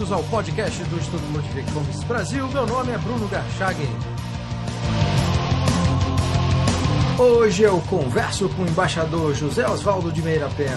bem-vindos ao podcast do Instituto Ludwig Fomes Brasil. Meu nome é Bruno Garchagen. Hoje eu converso com o embaixador José Osvaldo de Meira Pena.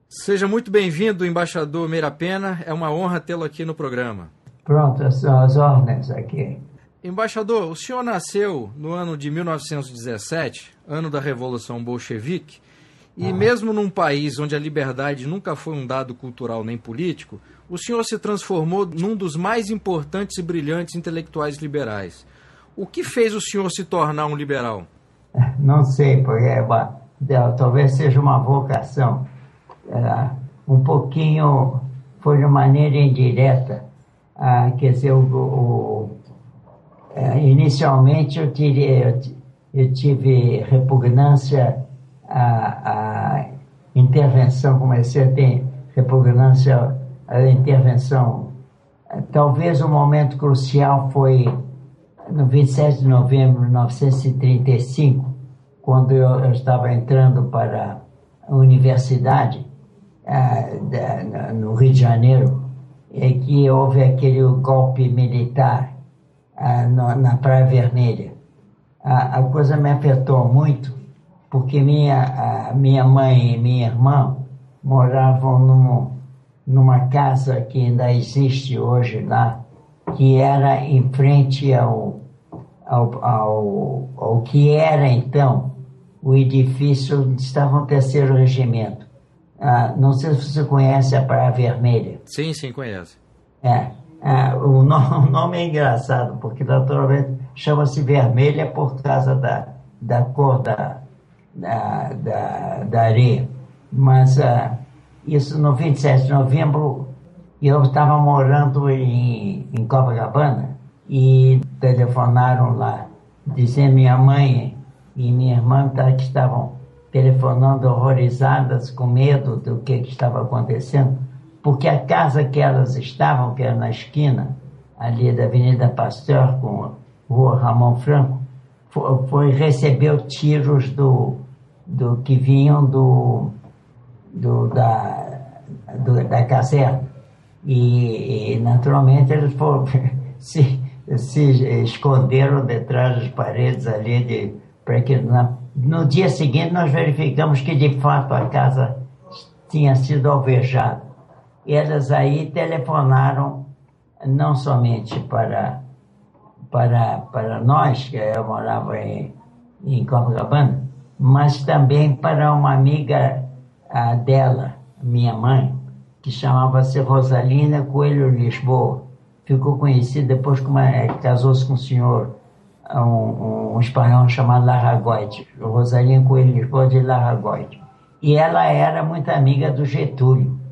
Seja muito bem-vindo, embaixador Meira Pena. É uma honra tê-lo aqui no programa. Pronto, são as ordens aqui. Embaixador, o senhor nasceu no ano de 1917, ano da Revolução Bolchevique, e mesmo num país onde a liberdade nunca foi um dado cultural nem político, o senhor se transformou num dos mais importantes e brilhantes intelectuais liberais. O que fez o senhor se tornar um liberal? Não sei, porque talvez seja uma vocação. Um pouquinho foi de maneira indireta. Quer dizer, inicialmente eu tive repugnância à intervenção, comecei a ter repugnância à intervenção. Talvez o momento crucial foi no 27 de novembro de 1935, quando eu estava entrando para a universidade no Rio de Janeiro, que houve aquele golpe militar na Praia Vermelha. A coisa me afetou muito, porque minha mãe e minha irmã moravam numa casa que ainda existe hoje lá, que era em frente ao que era então o edifício onde estava o 3º Regimento. Não sei se você conhece a Praia Vermelha. Sim, conheço. O nome é engraçado, porque naturalmente chama-se vermelha por causa da cor da areia. Mas isso no 27 de novembro, eu estava morando em Copacabana e telefonaram lá, dizendo minha mãe e minha irmã que estavam telefonando horrorizadas, com medo do que estava acontecendo, porque a casa que elas estavam, que era na esquina, ali da Avenida Pasteur com a Rua Ramon Franco, recebeu tiros que vinham da caserna. E naturalmente eles se esconderam detrás das paredes ali para que no dia seguinte nós verificamos que de fato a casa tinha sido alvejada. Elas aí telefonaram não somente para nós, que eu morava em Copacabana, mas também para uma amiga dela, minha mãe, que chamava-se Rosalina Coelho Lisboa. Ficou conhecida depois que casou-se com um senhor, um espanhol chamado Larragoite, Rosalina Coelho Lisboa de Larragoite. E ela era muito amiga do Getúlio.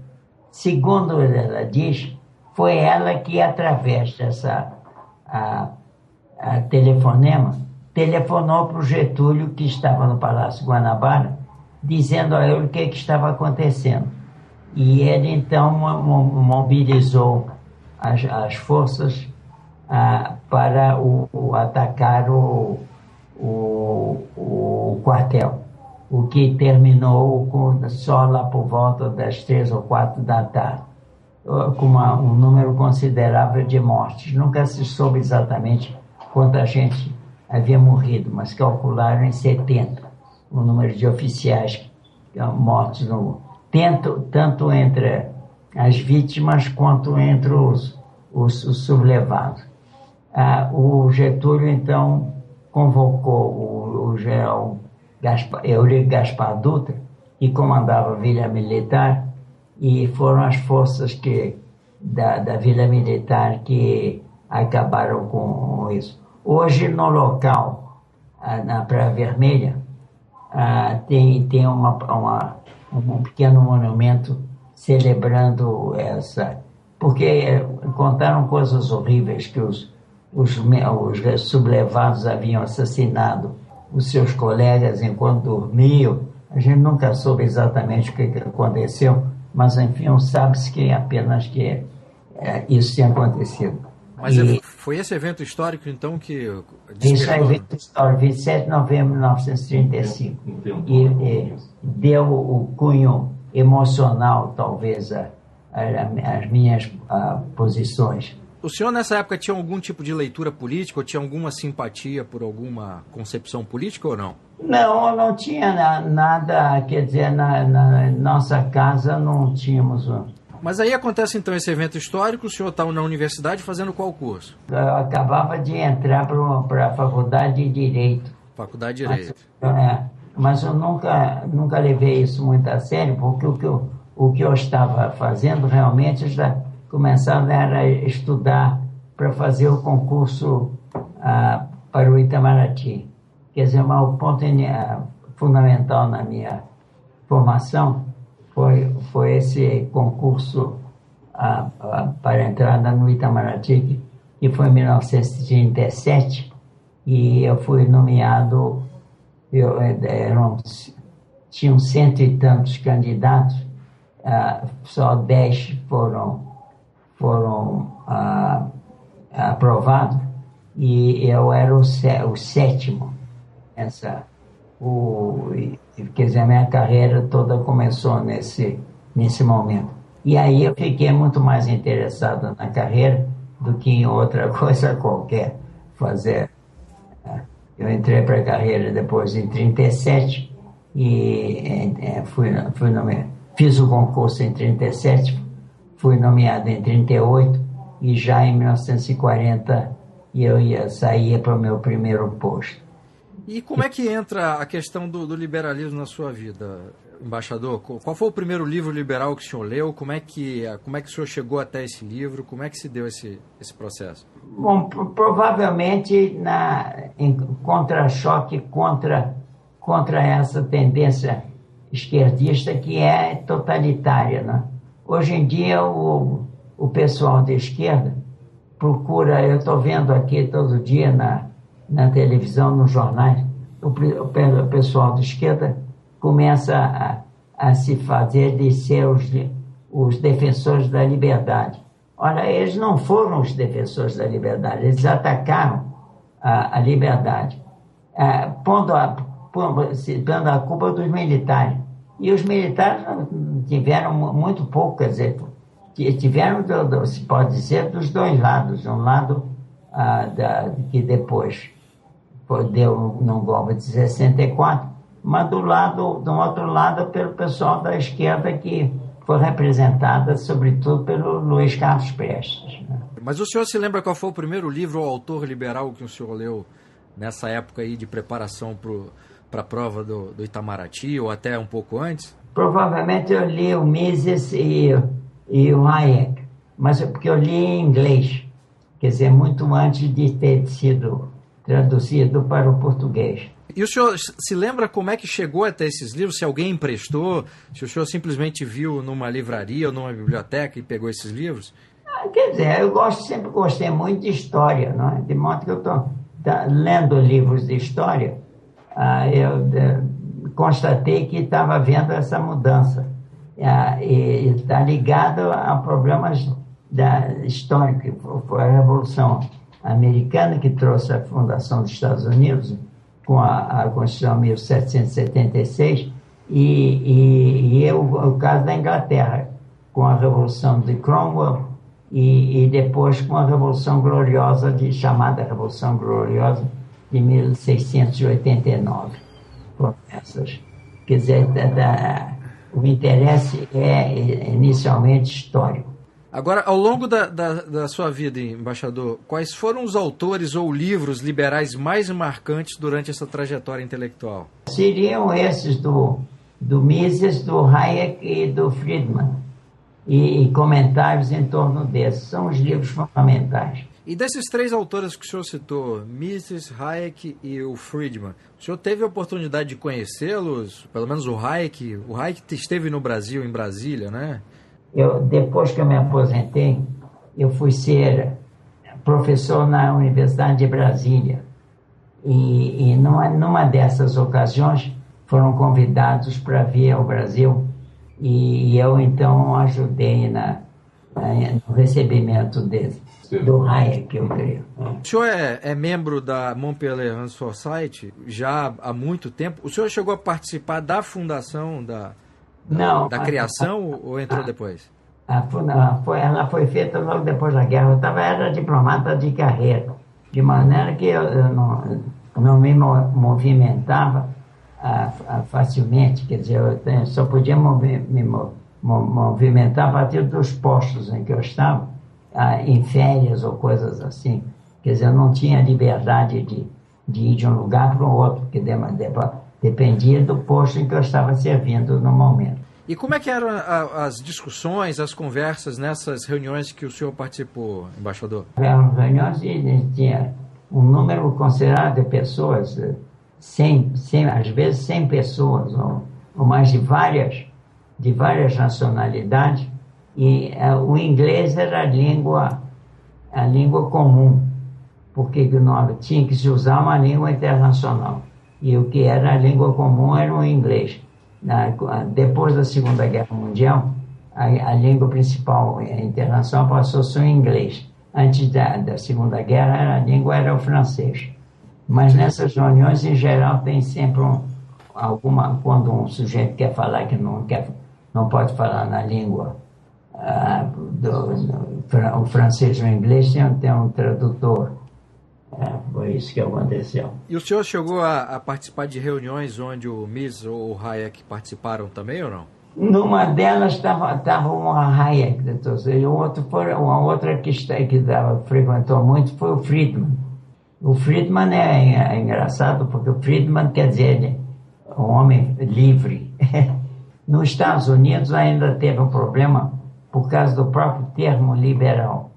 Segundo ela diz, foi ela que, através dessa telefonema, telefonou para o Getúlio, que estava no Palácio Guanabara, dizendo a ele o que estava acontecendo. E ele, então, mobilizou as forças para atacar o quartel, o que terminou só lá por volta das 3 ou 4 da tarde, com um número considerável de mortes. Nunca se soube exatamente quanta gente havia morrido, mas calcularam em 70 o número de oficiais mortos, tanto entre as vítimas quanto entre os sublevados. O Getúlio, então, convocou o general Eurico Gaspar Dutra, que comandava a Vila Militar, e foram as forças da Vila Militar que acabaram com isso. Hoje, no local, na Praia Vermelha, tem um pequeno monumento celebrando essa, porque contaram coisas horríveis, que os sublevados haviam assassinado os seus colegas enquanto dormiam. A gente nunca soube exatamente o que aconteceu, mas enfim, sabe-se que apenas que isso tinha acontecido. Mas foi esse evento histórico, então, que despertou? Esse evento histórico, 27 de novembro de 1935, e deu o cunho emocional, talvez, às minhas posições. O senhor, nessa época, tinha algum tipo de leitura política ou tinha alguma simpatia por alguma concepção política ou não? Não, eu não tinha nada, quer dizer, na nossa casa não tínhamos. Mas aí acontece então esse evento histórico, o senhor está na universidade fazendo qual curso? Eu acabava de entrar para a faculdade de Direito. Faculdade de Direito. Mas eu nunca levei isso muito a sério, porque o que eu estava fazendo realmente já começava a estudar para fazer o concurso para o Itamaraty. Quer dizer, o ponto fundamental na minha formação foi esse concurso para a entrada no Itamaraty, que foi em 1937, e eu fui nomeado, tinham 100 e tantos candidatos, só 10 foram aprovados, e eu era o sétimo. Quer dizer, a minha carreira toda começou nesse momento. E aí eu fiquei muito mais interessado na carreira do que em outra coisa qualquer fazer. Eu entrei para a carreira depois em 37 e fiz o concurso em 37, fui nomeado em 38 e já em 1940 eu saía para o meu primeiro posto. E como é que entra a questão do liberalismo na sua vida, embaixador? Qual foi o primeiro livro liberal que o senhor leu? Como é que o senhor chegou até esse livro? Como é que se deu esse processo? Bom, provavelmente em contra-choque contra essa tendência esquerdista que é totalitária, né? Hoje em dia o pessoal de esquerda procura, eu estou vendo aqui todo dia na televisão, nos jornais, o pessoal de esquerda começa a se fazer de ser os defensores da liberdade. Olha, eles não foram os defensores da liberdade, eles atacaram a liberdade, pondo a culpa dos militares. E os militares tiveram muito pouco, quer dizer, tiveram, se pode dizer, dos dois lados. Um lado que depois deu no golpe de 64, mas do outro lado pelo pessoal da esquerda que foi representada sobretudo pelo Luiz Carlos Prestes, né? Mas o senhor se lembra qual foi o primeiro livro ou autor liberal que o senhor leu nessa época aí de preparação para a prova do Itamaraty ou até um pouco antes? Provavelmente eu li o Mises e o Hayek, mas porque eu li em inglês, quer dizer, muito antes de ter sido traduzido para o português. E o senhor se lembra como é que chegou até esses livros? Se alguém emprestou, se o senhor simplesmente viu numa livraria ou numa biblioteca e pegou esses livros? Quer dizer, sempre gostei muito de história, não é? De modo que eu estou lendo livros de história, eu constatei que estava havendo essa mudança. E está ligado a problemas históricos. Foi a Revolução Americana que trouxe a fundação dos Estados Unidos, com a Constituição de 1776, e o caso da Inglaterra, com a Revolução de Cromwell, e depois com a Revolução Gloriosa, chamada Revolução Gloriosa, de 1689. Quer dizer, o interesse é inicialmente histórico. Agora, ao longo da sua vida, embaixador, quais foram os autores ou livros liberais mais marcantes durante essa trajetória intelectual? Seriam esses do Mises, do Hayek e do Friedman, e comentários em torno desses. São os livros fundamentais. E desses três autores que o senhor citou, Mises, Hayek e o Friedman, o senhor teve a oportunidade de conhecê-los? Pelo menos o Hayek esteve no Brasil, em Brasília, né? Depois que eu me aposentei, eu fui ser professor na Universidade de Brasília. E numa dessas ocasiões foram convidados para vir ao Brasil. E eu, então, ajudei no recebimento dele, do Hayek, eu creio. O senhor é membro da Montpellier Society já há muito tempo. O senhor chegou a participar da fundação, da criação, ou entrou depois? Ela foi feita logo depois da guerra. Eu era diplomata de carreira, de maneira que eu não me movimentava facilmente. Quer dizer, eu só podia me movimentar a partir dos postos em que eu estava, em férias ou coisas assim. Quer dizer, eu não tinha liberdade de ir de um lugar para o outro, porque dependia do posto em que eu estava servindo no momento. E como é que eram as discussões, as conversas nessas reuniões que o senhor participou, embaixador? Eram reuniões e tinha um número considerável de pessoas, 100, às vezes 100 pessoas, ou mais de várias nacionalidades, e o inglês era a língua comum, porque tinha que se usar uma língua internacional, e o que era a língua comum era o inglês. Depois da Segunda Guerra Mundial, a língua principal internacional passou a ser o inglês. Antes da Segunda Guerra, a língua era o francês. Mas nessas reuniões, em geral, tem sempre quando um sujeito quer falar que não pode falar na língua, o francês ou o inglês, tem um tradutor. Foi isso que aconteceu. E o senhor chegou a participar de reuniões onde o Mises ou o Hayek participaram também ou não? Numa delas estava uma Hayek, e uma outra que frequentou muito foi o Friedman. O Friedman é engraçado, porque o Friedman quer dizer um homem livre. Nos Estados Unidos ainda teve um problema por causa do próprio termo liberal.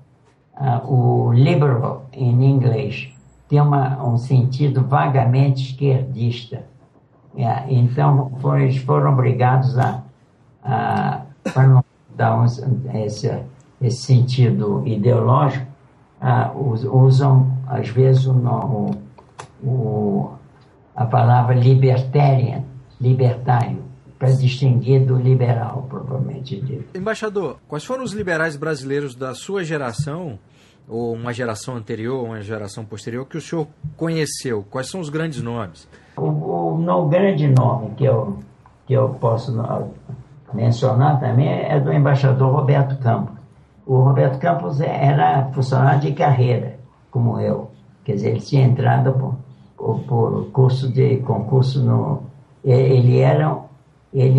O liberal, em inglês, tem um sentido vagamente esquerdista. Então, eles foram obrigados para não dar esse sentido ideológico, usam, às vezes, a palavra libertário, para distinguir do liberal, propriamente dito. Embaixador, quais foram os liberais brasileiros da sua geração, ou uma geração anterior, ou uma geração posterior, que o senhor conheceu? Quais são os grandes nomes? O grande nome que eu posso mencionar também é do embaixador Roberto Campos. O Roberto Campos era funcionário de carreira, como eu. Quer dizer, ele tinha entrado por concurso no... Ele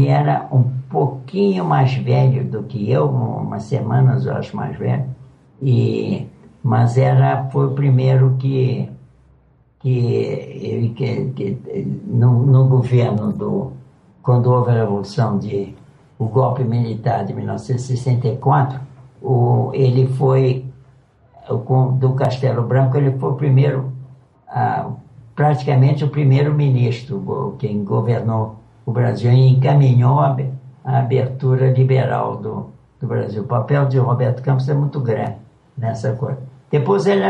era um pouquinho mais velho do que eu, umas semanas eu acho mais velho, mas foi o primeiro que no governo quando houve a revolução o golpe militar de 1964, ele foi do Castelo Branco, ele foi o primeiro, praticamente o primeiro-ministro, quem governou o Brasil e encaminhou a abertura liberal do Brasil. O papel de Roberto Campos é muito grande nessa coisa. Depois ele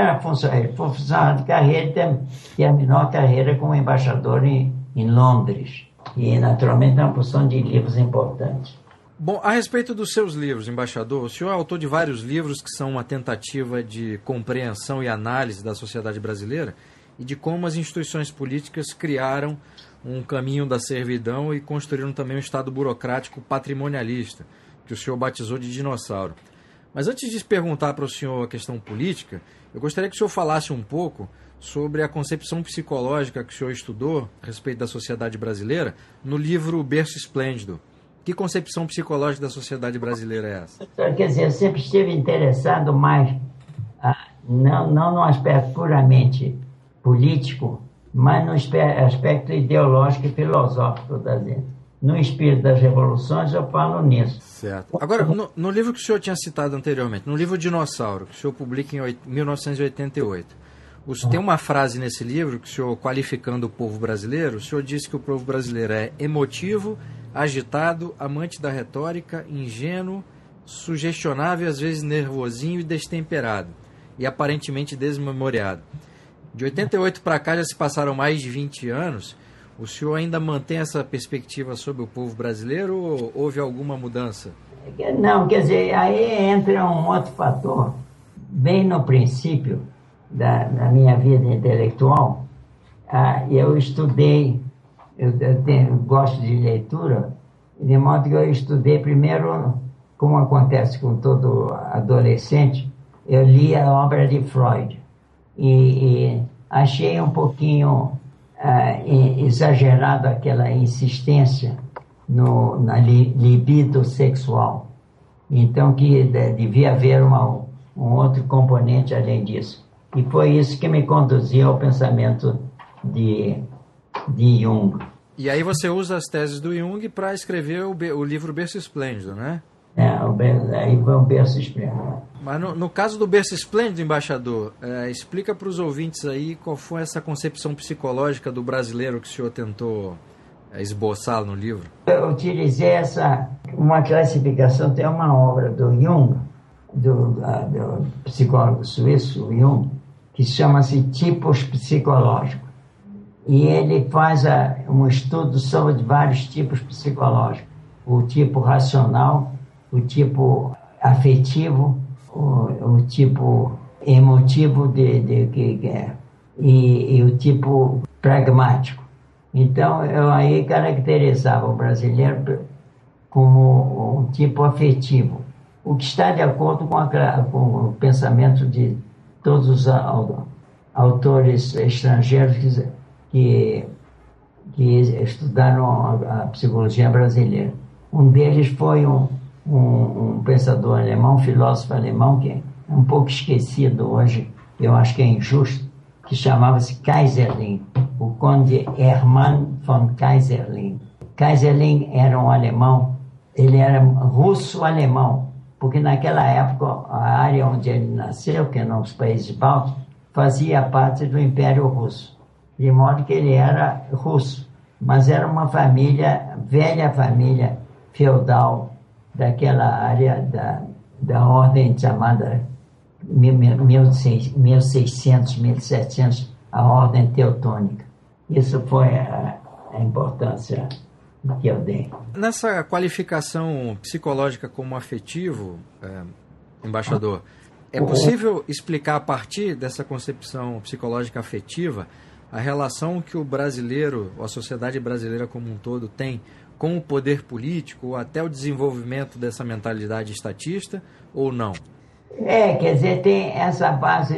foi funcionário de carreira e terminou a carreira como embaixador em Londres. E, naturalmente, é uma porção de livros importantes. Bom, a respeito dos seus livros, embaixador, o senhor é autor de vários livros que são uma tentativa de compreensão e análise da sociedade brasileira e de como as instituições políticas criaram um caminho da servidão e construíram também um Estado burocrático patrimonialista, que o senhor batizou de dinossauro. Mas antes de perguntar para o senhor a questão política, eu gostaria que o senhor falasse um pouco sobre a concepção psicológica que o senhor estudou a respeito da sociedade brasileira no livro Berço Esplêndido. Que concepção psicológica da sociedade brasileira é essa? Quer dizer, eu sempre estive interessado mais, não no aspecto puramente político, mas no aspecto ideológico e filosófico da gente. No espírito das revoluções, eu falo nisso. Certo. Agora, no livro que o senhor tinha citado anteriormente, no livro Dinossauro, que o senhor publica em 1988, tem uma frase nesse livro que o senhor, qualificando o povo brasileiro, o senhor disse que o povo brasileiro é emotivo, agitado, amante da retórica, ingênuo, sugestionável, às vezes nervosinho e destemperado, e aparentemente desmemoriado. De 88 para cá já se passaram mais de 20 anos. O senhor ainda mantém essa perspectiva sobre o povo brasileiro ou houve alguma mudança? Não, quer dizer, aí entra um outro fator. Bem no princípio da minha vida intelectual, eu estudei, gosto de leitura, de modo que eu estudei primeiro, como acontece com todo adolescente, eu li a obra de Freud e achei um pouquinho exagerado aquela insistência na libido sexual. Então que devia haver um outro componente além disso. E foi isso que me conduziu ao pensamento de Jung. E aí você usa as teses do Jung para escrever o livro Berço Esplêndido, né? Aí foi um Berço Esplêndido. Mas no caso do Berço Esplêndido, embaixador, explica para os ouvintes aí qual foi essa concepção psicológica do brasileiro que o senhor tentou esboçar no livro. Eu utilizei uma classificação, tem uma obra do Jung, do psicólogo suíço, Jung, que chama-se Tipos Psicológicos. E ele faz um estudo sobre vários tipos psicológicos. O tipo racional, o tipo afetivo, o tipo emotivo e o tipo pragmático. Então, eu aí caracterizava o brasileiro como um tipo afetivo, o que está de acordo com o pensamento de todos os autores estrangeiros que estudaram a psicologia brasileira. Um deles foi um pensador alemão, filósofo alemão, que é um pouco esquecido hoje, eu acho que é injusto, que chamava-se Keyserlingk, o conde Hermann von Keyserlingk. Keyserlingk era um alemão, ele era russo-alemão, porque naquela época a área onde ele nasceu, que é nos Países Bálticos, fazia parte do Império Russo, de modo que ele era russo, mas era uma velha família feudal daquela área da ordem chamada 1600, 1700, a ordem teutônica. Isso foi a importância que eu dei. Nessa qualificação psicológica como afetivo, embaixador, é possível explicar a partir dessa concepção psicológica afetiva a relação que o brasileiro, ou a sociedade brasileira como um todo, tem com o poder político, ou até o desenvolvimento dessa mentalidade estatista, ou não? Quer dizer, tem essa base.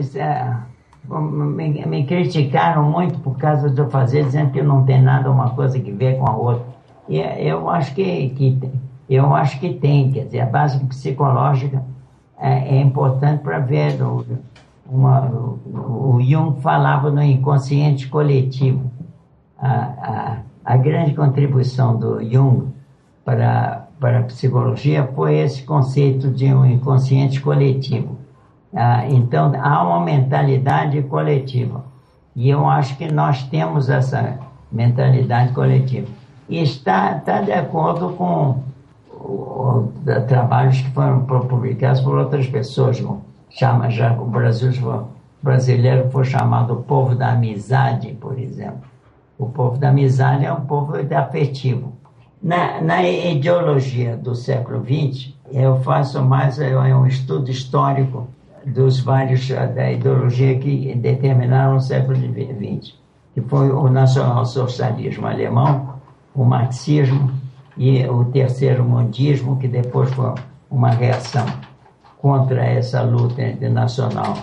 Me criticaram muito por causa de eu fazer, dizendo que não tem nada uma coisa que ver com a outra. E eu acho que tem, quer dizer, a base psicológica é importante para ver. O Jung falava no inconsciente coletivo. A grande contribuição do Jung para a psicologia foi esse conceito de um inconsciente coletivo. Então, há uma mentalidade coletiva. E eu acho que nós temos essa mentalidade coletiva. E está de acordo com trabalhos que foram publicados por outras pessoas. O brasileiro foi chamado o povo da amizade, por exemplo. O povo da amizade é um povo afetivo. Na ideologia do século XX, eu faço mais um estudo histórico dos vários da ideologia que determinaram o século XX, que foi o nacionalsocialismo alemão, o marxismo e o terceiro mundismo, que depois foi uma reação contra essa luta internacional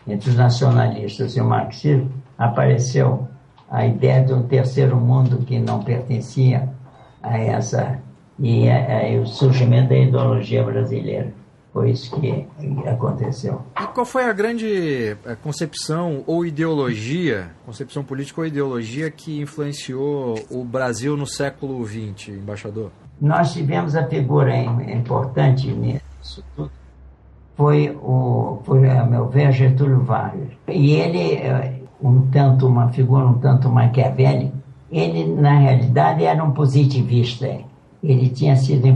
entre os nacionalistas e o marxismo. Apareceu a ideia de um terceiro mundo que não pertencia a essa, e o surgimento da ideologia brasileira. Foi isso que aconteceu. E qual foi a grande concepção ou ideologia, concepção política ou ideologia que influenciou o Brasil no século XX, embaixador? Nós tivemos a figura importante nisso tudo, foi a meu ver, Getúlio Vargas. E ele, uma figura um tanto maquiavélica, ele, na realidade, era um positivista. Ele tinha sido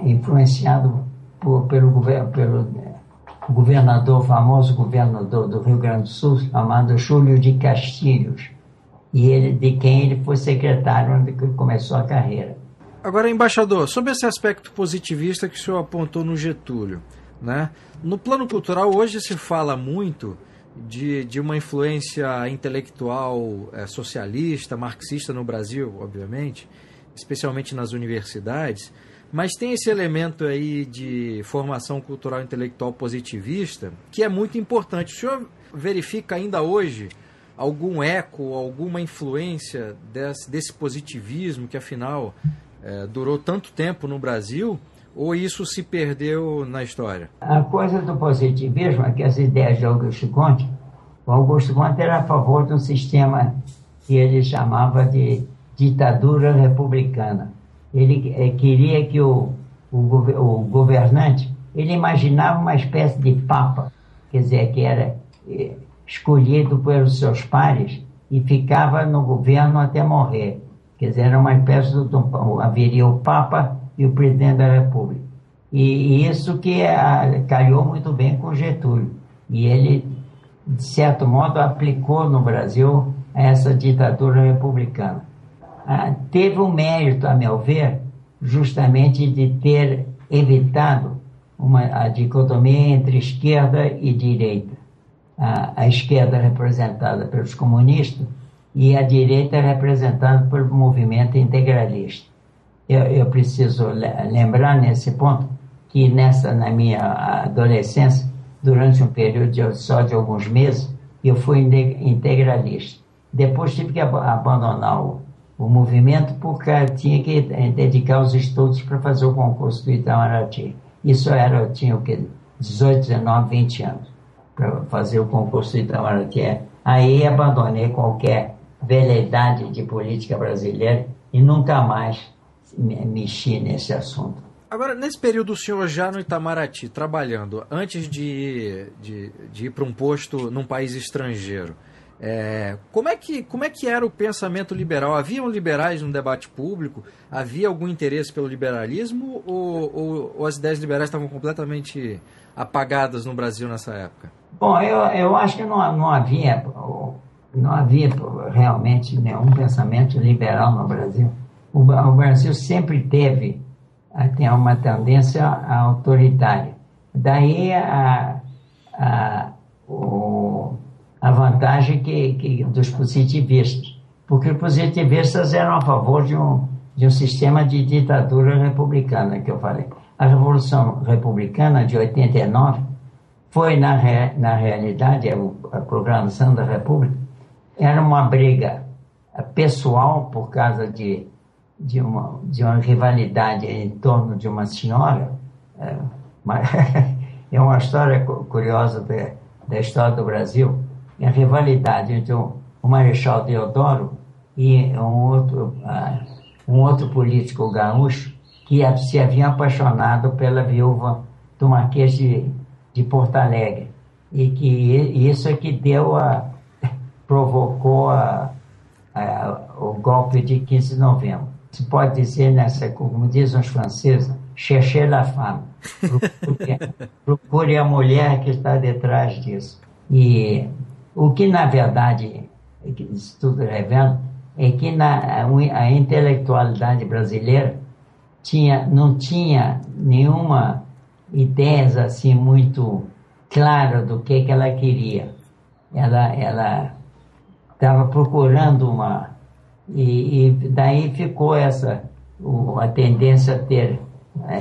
influenciado pelo famoso governador do Rio Grande do Sul, chamado Júlio de Castilhos, de quem ele foi secretário onde começou a carreira. Agora, embaixador, sobre esse aspecto positivista que o senhor apontou no Getúlio, né? No plano cultural, hoje se fala muito de uma influência intelectual socialista, marxista no Brasil, obviamente, especialmente nas universidades, mas tem esse elemento aí de formação cultural intelectual positivista que é muito importante. O senhor verifica ainda hoje algum eco, alguma influência desse positivismo que, afinal, durou tanto tempo no Brasil, ou isso se perdeu na história? A coisa do positivismo é que as ideias de Augusto Comte, o Augusto Comte era a favor de um sistema que ele chamava de ditadura republicana. Ele queria que o governante, ele imaginava uma espécie de papa, quer dizer, que era escolhido pelos seus pares e ficava no governo até morrer. Quer dizer, era uma espécie haveria o papa e o presidente da República. E isso que calhou muito bem com Getúlio. E ele, de certo modo, aplicou no Brasil essa ditadura republicana. Teve um mérito, a meu ver, justamente de ter evitado a dicotomia entre esquerda e direita. A esquerda representada pelos comunistas e a direita representada pelo movimento integralista. Eu preciso lembrar nesse ponto que na minha adolescência, durante um período só de alguns meses, eu fui integralista. Depois tive que abandonar o movimento porque tinha que dedicar os estudos para fazer o concurso do Itamaraty. Eu tinha 18, 19, 20 anos para fazer o concurso do Itamaraty. Aí abandonei qualquer veleidade de política brasileira e nunca mais mexi nesse assunto. Agora, nesse período, o senhor já no Itamaraty, trabalhando, antes de ir para um posto num país estrangeiro, como é que era o pensamento liberal? Haviam liberais no debate público? Havia algum interesse pelo liberalismo ou as ideias liberais estavam completamente apagadas no Brasil nessa época? Bom, eu acho que não havia realmente nenhum pensamento liberal no Brasil. O Brasil sempre tem uma tendência autoritária. Daí a vantagem dos positivistas, porque os positivistas eram a favor de um sistema de ditadura republicana, que eu falei. A Revolução Republicana de 89 foi, na realidade, a proclamação da República, era uma briga pessoal por causa de uma rivalidade em torno de uma senhora. É uma história curiosa da história do Brasil. A rivalidade entre o Marechal Deodoro e um outro político gaúcho que se havia apaixonado pela viúva do Marquês de Porto Alegre. E que isso é que provocou o golpe de 15 de novembro. Se pode dizer, como dizem os franceses, cherchez la femme. Procure a mulher que está detrás disso. E o que, na verdade, isso tudo revela, é que a intelectualidade brasileira não tinha nenhuma ideia assim muito clara do que ela queria. Ela estava procurando e daí ficou a tendência a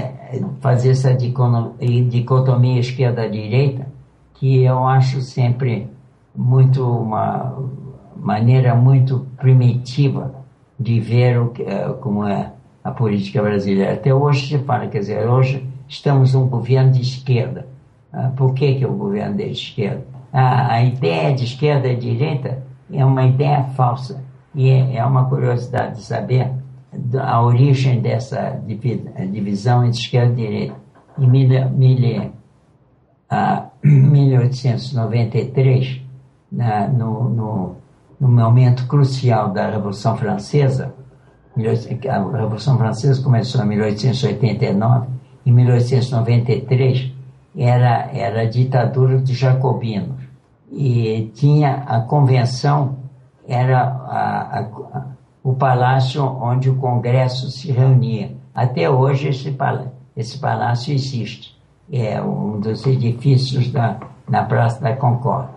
fazer essa dicotomia esquerda-direita, que eu acho sempre uma maneira muito primitiva de ver como é a política brasileira. Até hoje se fala, quer dizer, hoje estamos um governo de esquerda. Por que o governo é de esquerda? A ideia de esquerda e direita é uma ideia falsa. E é uma curiosidade de saber a origem dessa divisão entre esquerda e direita. Em 1893, no momento crucial da Revolução Francesa, a Revolução Francesa começou em 1889, em 1893 era a ditadura dos jacobinos. E tinha a convenção, era o palácio onde o Congresso se reunia. Até hoje esse palácio existe. É um dos edifícios na Praça da Concórdia.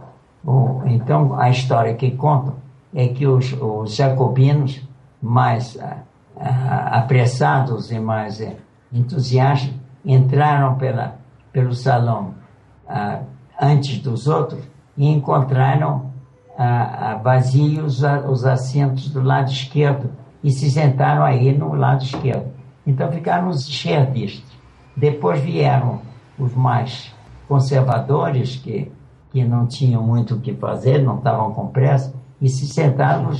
Então, a história que contam é que os jacobinos mais apressados e mais entusiastas entraram pelo salão antes dos outros e encontraram vazios os assentos do lado esquerdo e se sentaram aí no lado esquerdo. Então ficaram os esquerdistas. Depois vieram os mais conservadores, que não tinham muito o que fazer, não estavam com pressa, e se sentaram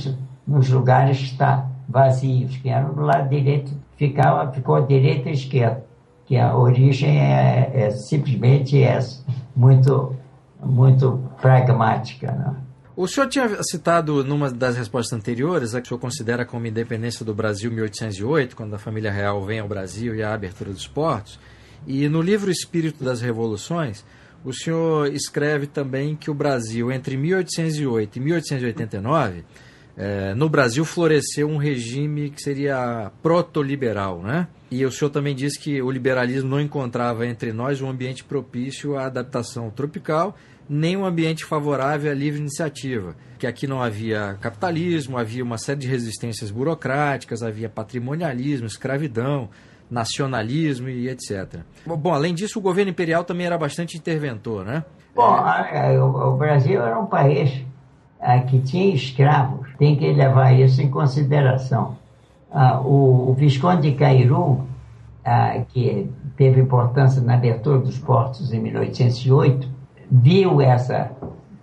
nos lugares que estão vazios, que eram do lado direito, ficou a direita e a esquerda, que a origem é simplesmente essa, muito, muito pragmática, né? O senhor tinha citado numa das respostas anteriores a que o senhor considera como independência do Brasil 1808, quando a família real vem ao Brasil e a abertura dos portos. E no livro Espírito das Revoluções, o senhor escreve também que o Brasil, entre 1808 e 1889, no Brasil floresceu um regime que seria proto-liberal, né? E o senhor também diz que o liberalismo não encontrava entre nós um ambiente propício à adaptação tropical, nem um ambiente favorável à livre iniciativa, que aqui não havia capitalismo, havia uma série de resistências burocráticas, havia patrimonialismo, escravidão, nacionalismo e etc. Bom, além disso, o governo imperial também era bastante interventor, né? Bom, o Brasil era um país que tinha escravos, tem que levar isso em consideração. O Visconde de Cairu, que teve importância na abertura dos portos em 1808,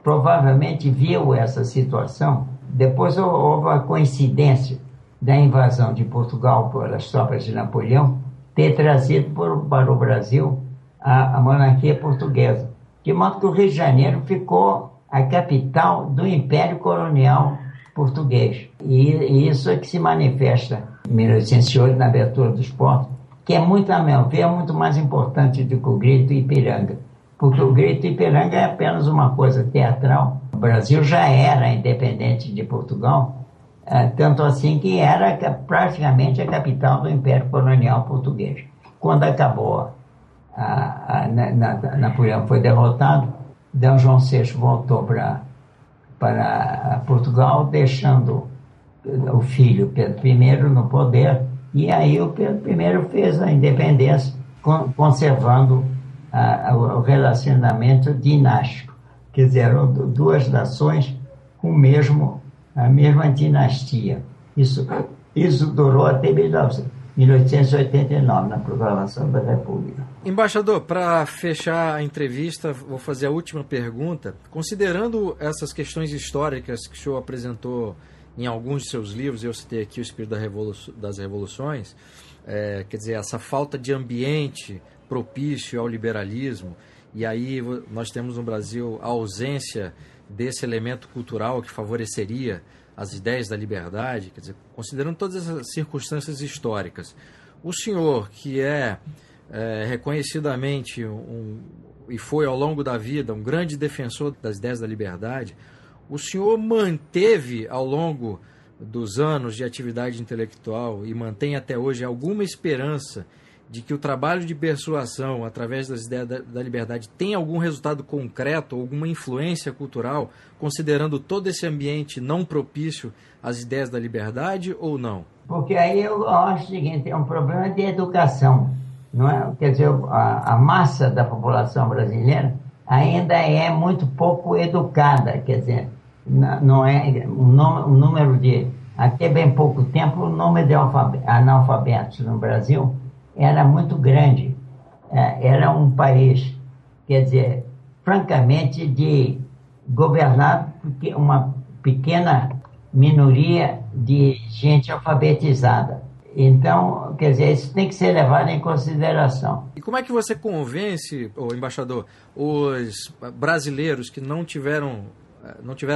provavelmente viu essa situação. Depois houve a coincidência da invasão de Portugal pelas tropas de Napoleão ter trazido para o Brasil a monarquia portuguesa. De modo que o Rio de Janeiro ficou a capital do Império Colonial Português. E isso é que se manifesta em 1808, na abertura dos portos, que é muito, a meu ver, muito mais importante do que o Grito do Ipiranga. Porque o Grito do Ipiranga é apenas uma coisa teatral. O Brasil já era independente de Portugal, tanto assim que era praticamente a capital do Império Colonial Português. Quando acabou, Napoleão foi derrotado, D. João VI voltou para Portugal, deixando o filho Pedro I no poder, e aí o Pedro I fez a independência, conservando o relacionamento dinástico. Quer dizer, eram duas nações com a mesma dinastia. Isso durou até 1889, na proclamação da República. Embaixador, para fechar a entrevista, vou fazer a última pergunta. Considerando essas questões históricas que o senhor apresentou em alguns de seus livros, eu citei aqui o Espírito das Revoluções, quer dizer, essa falta de ambiente propício ao liberalismo, e aí nós temos no Brasil a ausência desse elemento cultural que favoreceria as ideias da liberdade, quer dizer, considerando todas essas circunstâncias históricas, o senhor, que é reconhecidamente e foi ao longo da vida um grande defensor das ideias da liberdade, o senhor manteve ao longo dos anos de atividade intelectual e mantém até hoje alguma esperança de que o trabalho de persuasão através das ideias da liberdade tem algum resultado concreto, alguma influência cultural, considerando todo esse ambiente não propício às ideias da liberdade ou não? Porque aí eu acho o seguinte, é um problema de educação, não é? Quer dizer, a massa da população brasileira ainda é muito pouco educada, quer dizer, não é um número de, até bem pouco tempo, o número de analfabetos no Brasil era muito grande. Era um país, quer dizer, francamente, governado por uma pequena minoria de gente alfabetizada. Então, quer dizer, isso tem que ser levado em consideração. E como é que você convence, embaixador, os brasileiros que não tiveram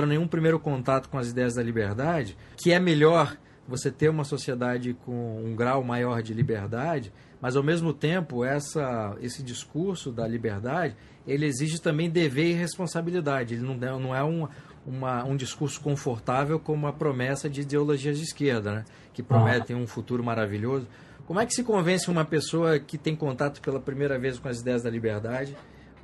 nenhum primeiro contato com as ideias da liberdade, que é melhor você ter uma sociedade com um grau maior de liberdade, mas ao mesmo tempo esse discurso da liberdade, ele exige também dever e responsabilidade. Ele não é um discurso confortável como a promessa de ideologias de esquerda, né? Que prometem um futuro maravilhoso. Como é que se convence uma pessoa que tem contato pela primeira vez com as ideias da liberdade,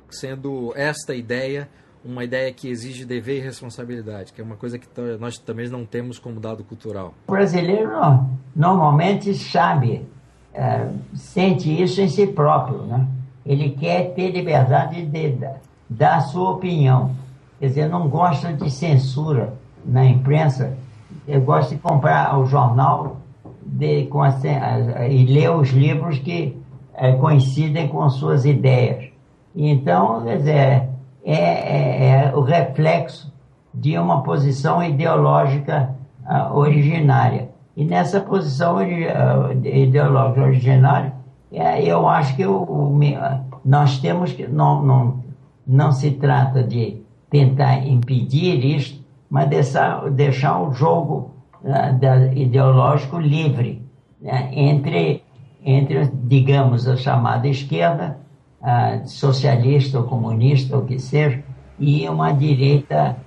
sendo esta ideia uma ideia que exige dever e responsabilidade, que é uma coisa que nós também não temos como dado cultural? O brasileiro normalmente sabe, sente isso em si próprio, né? Ele quer ter liberdade de dar a sua opinião. Quer dizer, não gosta de censura na imprensa. Eu gosto de comprar o jornal e ler os livros que coincidem com suas ideias. Então, quer dizer, é o reflexo de uma posição ideológica originária. E nessa posição ideológica originária, eu acho que nós temos que... Não se trata de tentar impedir isso, mas deixar o jogo ideológico livre, né, entre, digamos, a chamada esquerda, socialista ou comunista, ou o que seja, e uma direita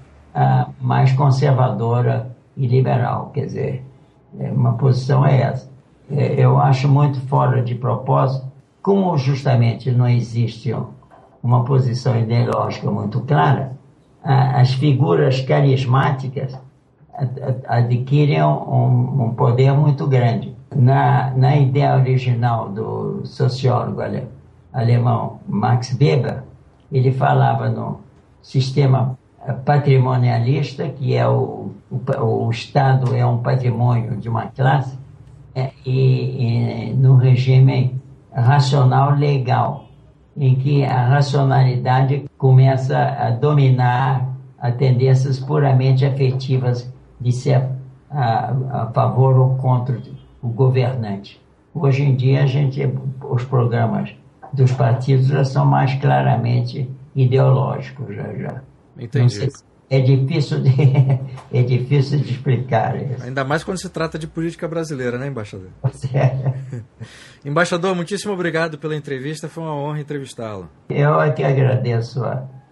mais conservadora e liberal. Quer dizer, uma posição é essa. Eu acho muito fora de propósito, como justamente não existe uma posição ideológica muito clara, as figuras carismáticas adquirem um poder muito grande. Na ideia original do sociólogo alemão Max Weber, ele falava no sistema patrimonialista, que é o Estado é um patrimônio de uma classe, e no regime racional legal, em que a racionalidade começa a dominar as tendências puramente afetivas de ser a favor ou contra o governante. Hoje em dia, os programas dos partidos já são mais claramente ideológicos. Já. Entendi. É difícil de explicar isso. Ainda mais quando se trata de política brasileira, né, embaixador? É. Embaixador, muitíssimo obrigado pela entrevista. Foi uma honra entrevistá-lo. Eu é que agradeço.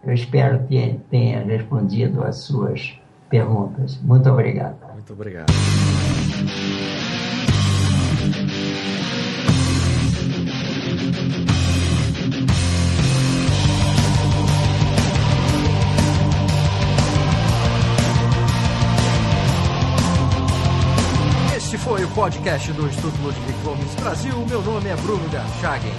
Eu espero que tenha respondido às suas perguntas. Muito obrigado. Muito obrigado. Este foi o podcast do Instituto Ludwig Fomes Brasil. Meu nome é Bruno Garchagen.